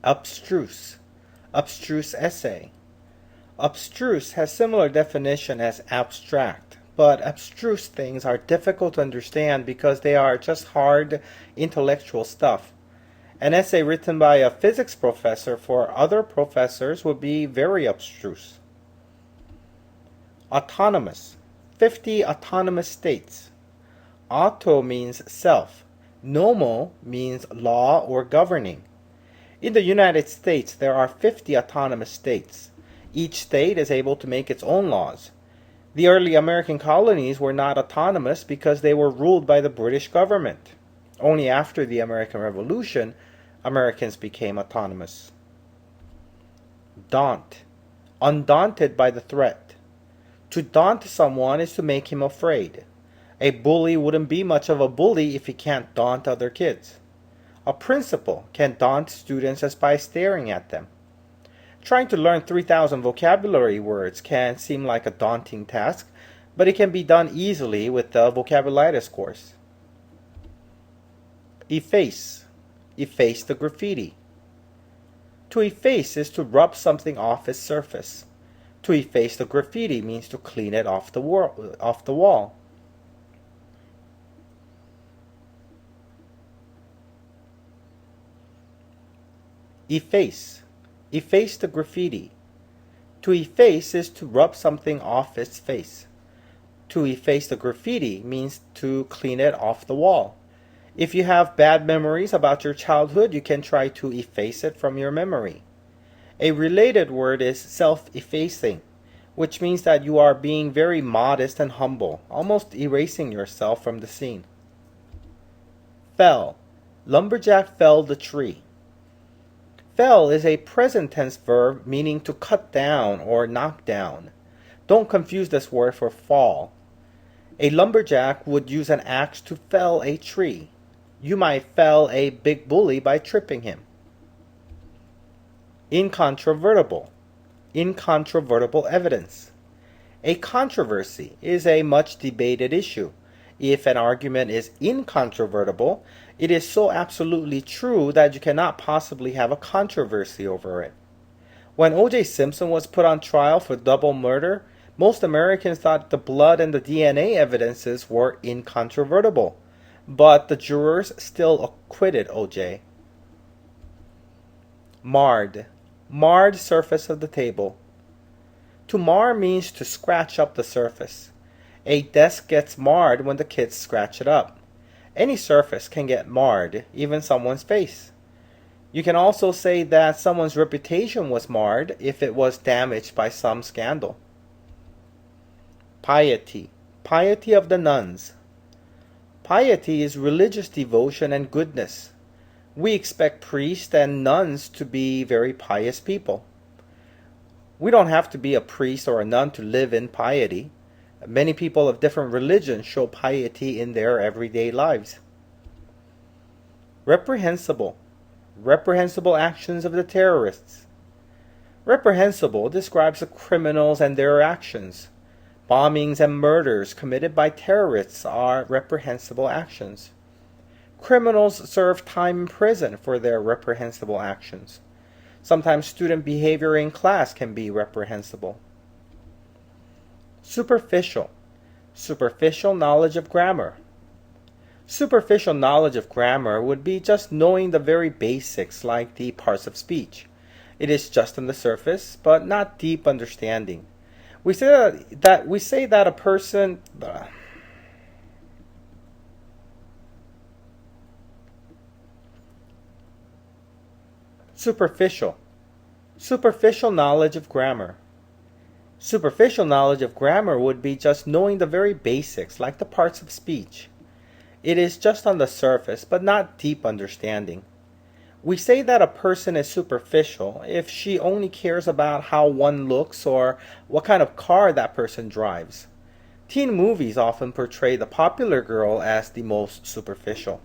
Abstruse. Abstruse essay. Abstruse has similar definition as abstract, but abstruse things are difficult to understand because they are just hard intellectual stuff. An essay written by a physics professor for other professors would be very abstruse. Autonomous. 50 autonomous states. Auto means self. Nomo means law or governing. In the United States, there are 50 autonomous states. Each state is able to make its own laws. The early American colonies were not autonomous because they were ruled by the British government. Only after the American Revolution, Americans became autonomous. Daunt. Undaunted by the threat. To daunt someone is to make him afraid. A bully wouldn't be much of a bully if he can't daunt other kids. A principal can daunt students just by staring at them. Trying to learn 3,000 vocabulary words can seem like a daunting task, but it can be done easily with the Vocabularitis course. Efface. Efface the graffiti. To efface is to rub something off its surface. To efface the graffiti means to clean it off the wall. Efface. Efface the graffiti. To efface is to rub something off its face. To efface the graffiti means to clean it off the wall. If you have bad memories about your childhood, you can try to efface it from your memory. A related word is self-effacing, which means that you are being very modest and humble, almost erasing yourself from the scene. Fell. Lumberjack felled the tree. Fell is a present tense verb meaning to cut down or knock down. Don't confuse this word for fall. A lumberjack would use an axe to fell a tree. You might fell a big bully by tripping him. Incontrovertible. Incontrovertible evidence. A controversy is a much debated issue. If an argument is incontrovertible, it is so absolutely true that you cannot possibly have a controversy over it. When O.J. Simpson was put on trial for double murder, most Americans thought the blood and the DNA evidences were incontrovertible, but the jurors still acquitted O.J. Marred. Marred surface of the table. To mar means to scratch up the surface. A desk gets marred when the kids scratch it up. Any surface can get marred, even someone's face. You can also say that someone's reputation was marred if it was damaged by some scandal. Piety. Piety of the nuns. Piety is religious devotion and goodness. We expect priests and nuns to be very pious people. We don't have to be a priest or a nun to live in piety. Many people of different religions show piety in their everyday lives. Reprehensible. Reprehensible actions of the terrorists. Reprehensible describes the criminals and their actions. Bombings and murders committed by terrorists are reprehensible actions. Criminals serve time in prison for their reprehensible actions. Sometimes student behavior in class can be reprehensible. Superficial. Superficial knowledge of grammar. Superficial knowledge of grammar would be just knowing the very basics like the parts of speech. It is just on the surface, but not deep understanding. We say that a person Superficial. Superficial knowledge of grammar. Superficial knowledge of grammar would be just knowing the very basics, like the parts of speech. It is just on the surface, but not deep understanding. We say that a person is superficial if she only cares about how one looks or what kind of car that person drives. Teen movies often portray the popular girl as the most superficial.